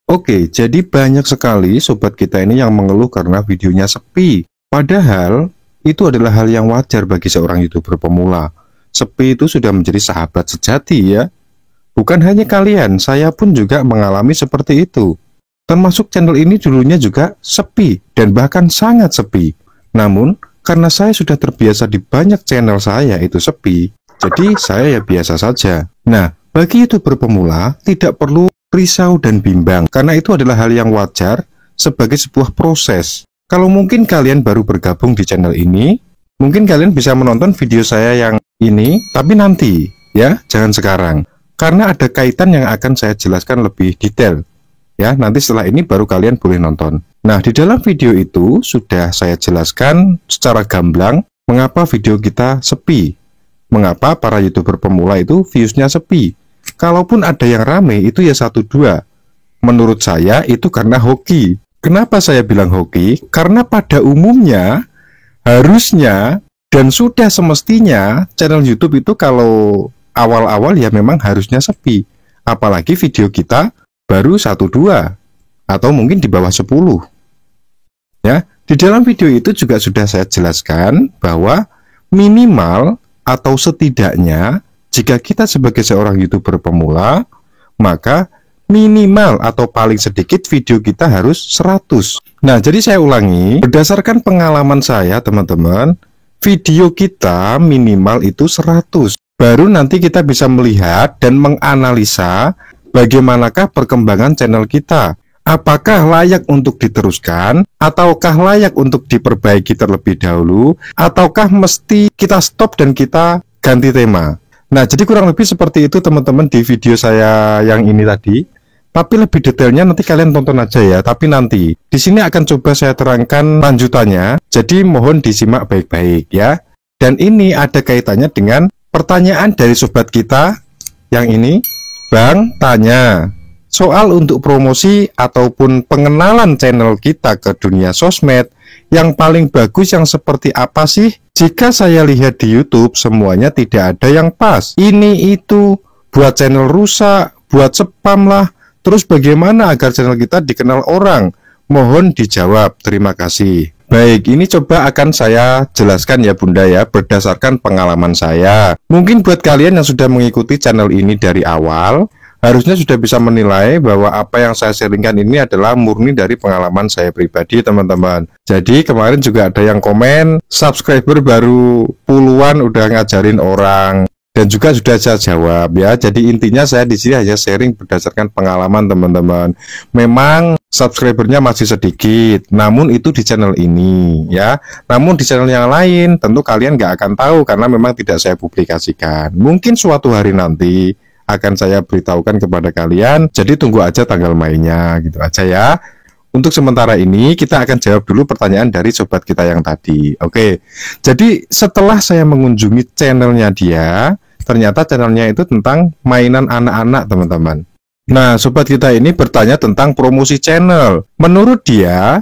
Oke, jadi banyak sekali sobat kita ini yang mengeluh karena videonya sepi. Padahal itu adalah hal yang wajar bagi seorang YouTuber pemula. Sepi itu sudah menjadi sahabat sejati ya. Bukan hanya kalian, saya pun juga mengalami seperti itu. Termasuk channel ini dulunya juga sepi dan bahkan sangat sepi. Namun, karena saya sudah terbiasa di banyak channel saya itu sepi, jadi saya ya biasa saja. Nah, bagi YouTuber pemula tidak perlu risau dan bimbang, karena itu adalah hal yang wajar sebagai sebuah proses. Kalau mungkin kalian baru bergabung di channel ini, mungkin kalian bisa menonton video saya yang ini, tapi nanti, ya, jangan sekarang. Karena ada kaitan yang akan saya jelaskan lebih detail. Ya, nanti setelah ini baru kalian boleh nonton. Nah, di dalam video itu sudah saya jelaskan secara gamblang mengapa video kita sepi. Mengapa para YouTuber pemula itu views-nya sepi. Kalaupun ada yang rame itu ya 1-2. Menurut saya itu karena hoki. Kenapa saya bilang hoki? Karena pada umumnya harusnya dan sudah semestinya channel YouTube itu kalau awal-awal ya memang harusnya sepi. Apalagi video kita baru 1-2 atau mungkin di bawah 10. Ya, di dalam video itu juga sudah saya jelaskan bahwa minimal atau setidaknya jika kita sebagai seorang YouTuber pemula, maka minimal atau paling sedikit video kita harus 100. Nah, jadi saya ulangi, berdasarkan pengalaman saya teman-teman, video kita minimal itu 100. Baru nanti kita bisa melihat dan menganalisa bagaimanakah perkembangan channel kita. Apakah layak untuk diteruskan, ataukah layak untuk diperbaiki terlebih dahulu, ataukah mesti kita stop dan kita ganti tema. Nah, jadi kurang lebih seperti itu teman-teman di video saya yang ini tadi. Tapi lebih detailnya nanti kalian tonton aja ya. Tapi nanti di sini akan coba saya terangkan lanjutannya. Jadi mohon disimak baik-baik ya. Dan ini ada kaitannya dengan pertanyaan dari sobat kita yang ini. Bang tanya, soal untuk promosi ataupun pengenalan channel kita ke dunia sosmed, yang paling bagus yang seperti apa sih? Jika saya lihat di YouTube semuanya tidak ada yang pas. Ini itu buat channel rusak, buat spam lah. Terus bagaimana agar channel kita dikenal orang? Mohon dijawab. Terima kasih. Baik, ini coba akan saya jelaskan ya Bunda ya, berdasarkan pengalaman saya. Mungkin buat kalian yang sudah mengikuti channel ini dari awal, harusnya sudah bisa menilai bahwa apa yang saya sharingkan ini adalah murni dari pengalaman saya pribadi teman-teman. Jadi kemarin juga ada yang komen, subscriber baru puluhan udah ngajarin orang. Dan juga sudah saya jawab ya. Jadi intinya saya di sini hanya sharing berdasarkan pengalaman teman-teman. Memang subscribernya masih sedikit, namun itu di channel ini ya. Namun di channel yang lain tentu kalian nggak akan tahu karena memang tidak saya publikasikan. Mungkin suatu hari nanti akan saya beritahukan kepada kalian. Jadi tunggu aja tanggal mainnya gitu aja ya. Untuk sementara ini kita akan jawab dulu pertanyaan dari sobat kita yang tadi. Oke. Jadi setelah saya mengunjungi channelnya dia, ternyata channelnya itu tentang mainan anak-anak teman-teman. Nah, sobat kita ini bertanya tentang promosi channel. Menurut dia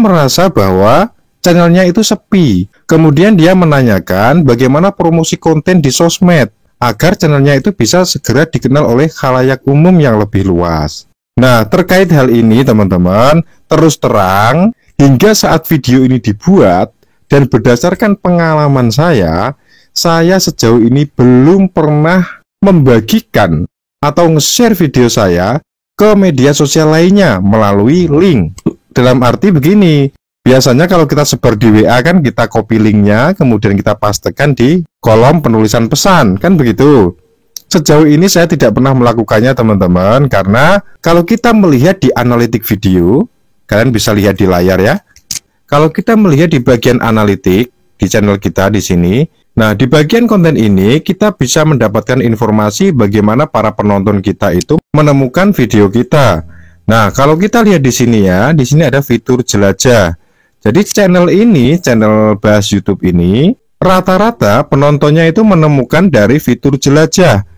merasa bahwa channelnya itu sepi. Kemudian dia menanyakan bagaimana promosi konten di sosmed agar channelnya itu bisa segera dikenal oleh khalayak umum yang lebih luas. Nah, terkait hal ini teman-teman, terus terang, hingga saat video ini dibuat dan berdasarkan pengalaman saya sejauh ini belum pernah membagikan atau nge-share video saya ke media sosial lainnya melalui link. Dalam arti begini, biasanya kalau kita sebar di WA kan kita copy linknya, kemudian kita pastekan di kolom penulisan pesan, kan begitu. Sejauh ini saya tidak pernah melakukannya teman-teman, karena kalau kita melihat di analitik video, kalian bisa lihat di layar ya. Kalau kita melihat di bagian analitik di channel kita di sini, nah di bagian konten ini kita bisa mendapatkan informasi bagaimana para penonton kita itu menemukan video kita. Nah, kalau kita lihat di sini ya, di sini ada fitur jelajah. Jadi channel ini, channel bahas YouTube ini, rata-rata penontonnya itu menemukan dari fitur jelajah.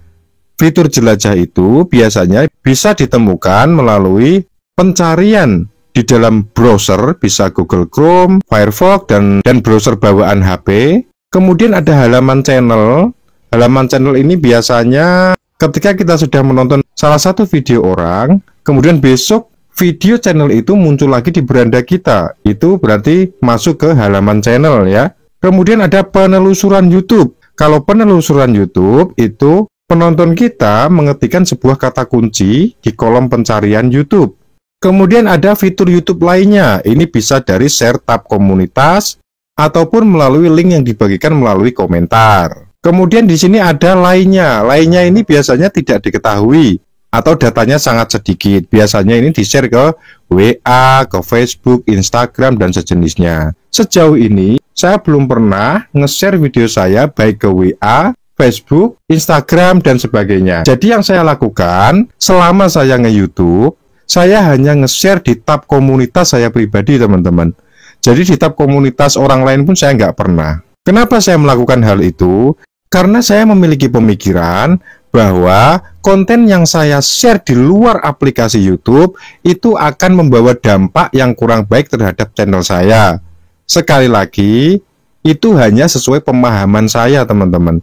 Fitur jelajah itu biasanya bisa ditemukan melalui pencarian di dalam browser, bisa Google Chrome, Firefox, dan browser bawaan HP. Kemudian ada halaman channel. Halaman channel ini biasanya ketika kita sudah menonton salah satu video orang, kemudian besok video channel itu muncul lagi di beranda kita. Itu berarti masuk ke halaman channel ya. Kemudian ada penelusuran YouTube. Kalau penelusuran YouTube itu penonton kita mengetikkan sebuah kata kunci di kolom pencarian YouTube. Kemudian ada fitur YouTube lainnya. Ini bisa dari share tab komunitas ataupun melalui link yang dibagikan melalui komentar. Kemudian di sini ada lainnya. Lainnya ini biasanya tidak diketahui atau datanya sangat sedikit. Biasanya ini di-share ke WA, ke Facebook, Instagram, dan sejenisnya. Sejauh ini, saya belum pernah nge-share video saya baik ke WA, Facebook, Instagram, dan sebagainya. Jadi yang saya lakukan selama saya nge-YouTube, saya hanya nge-share di tab komunitas saya pribadi, teman-teman. Jadi di tab komunitas orang lain pun saya nggak pernah. Kenapa saya melakukan hal itu? Karena saya memiliki pemikiran bahwa konten yang saya share di luar aplikasi YouTube itu akan membawa dampak yang kurang baik terhadap channel saya. Sekali lagi, itu hanya sesuai pemahaman saya, teman-teman.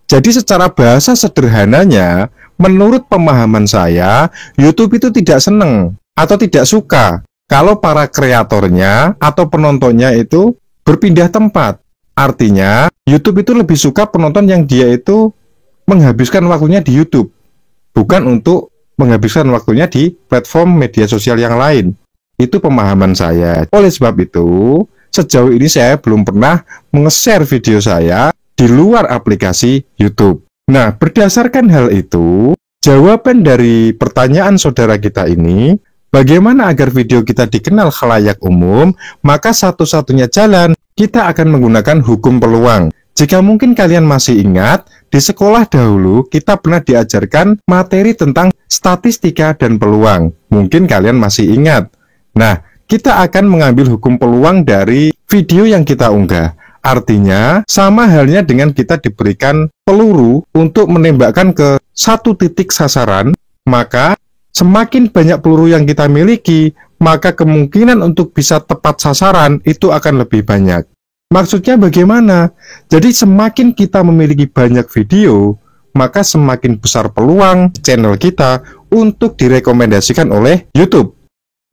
Jadi secara bahasa sederhananya, menurut pemahaman saya, YouTube itu tidak senang atau tidak suka kalau para kreatornya atau penontonnya itu berpindah tempat. Artinya, YouTube itu lebih suka penonton yang dia itu menghabiskan waktunya di YouTube, bukan untuk menghabiskan waktunya di platform media sosial yang lain. Itu pemahaman saya. Oleh sebab itu, sejauh ini saya belum pernah nge-share video saya di luar aplikasi YouTube. Nah, berdasarkan hal itu, jawaban dari pertanyaan saudara kita ini, bagaimana agar video kita dikenal khalayak umum, maka satu-satunya jalan kita akan menggunakan hukum peluang. Jika mungkin kalian masih ingat, di sekolah dahulu kita pernah diajarkan materi tentang statistika dan peluang. Mungkin kalian masih ingat. Nah, kita akan mengambil hukum peluang dari video yang kita unggah. Artinya, sama halnya dengan kita diberikan peluru untuk menembakkan ke satu titik sasaran, maka semakin banyak peluru yang kita miliki, maka kemungkinan untuk bisa tepat sasaran itu akan lebih banyak. Maksudnya bagaimana? Jadi semakin kita memiliki banyak video, maka semakin besar peluang channel kita untuk direkomendasikan oleh YouTube.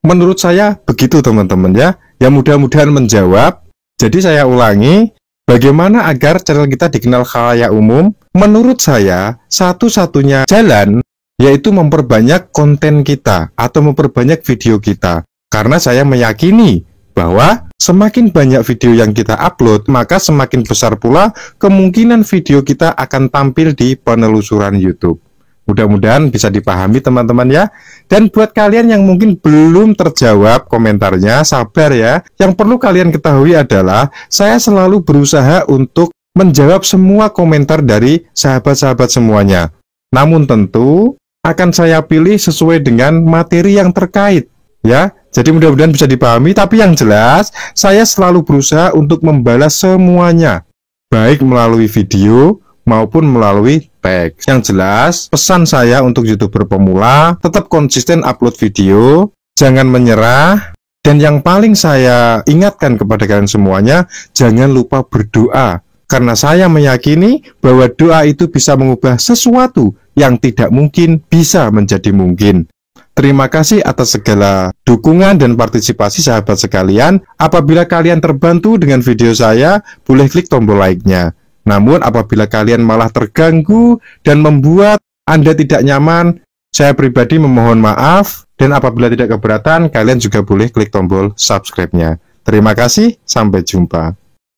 Menurut saya begitu, teman-teman ya. Ya, mudah-mudahan menjawab. Jadi saya ulangi, bagaimana agar channel kita dikenal khalayak umum? Menurut saya, satu-satunya jalan yaitu memperbanyak konten kita atau memperbanyak video kita. Karena saya meyakini bahwa semakin banyak video yang kita upload, maka semakin besar pula kemungkinan video kita akan tampil di penelusuran YouTube. Mudah-mudahan bisa dipahami, teman-teman ya. Dan buat kalian yang mungkin belum terjawab komentarnya, sabar ya. Yang perlu kalian ketahui adalah saya selalu berusaha untuk menjawab semua komentar dari sahabat-sahabat semuanya. Namun tentu akan saya pilih sesuai dengan materi yang terkait ya. Jadi mudah-mudahan bisa dipahami, tapi yang jelas saya selalu berusaha untuk membalas semuanya, baik melalui video maupun melalui teks. Yang jelas, pesan saya untuk YouTuber pemula, tetap konsisten upload video, jangan menyerah, dan yang paling saya ingatkan kepada kalian semuanya, jangan lupa berdoa. Karena saya meyakini bahwa doa itu bisa mengubah sesuatu yang tidak mungkin bisa menjadi mungkin. Terima kasih atas segala dukungan dan partisipasi sahabat sekalian. Apabila kalian terbantu dengan video saya, boleh klik tombol like-nya. Namun apabila kalian malah terganggu dan membuat Anda tidak nyaman, saya pribadi memohon maaf. Dan apabila tidak keberatan, kalian juga boleh klik tombol subscribe-nya. Terima kasih, sampai jumpa.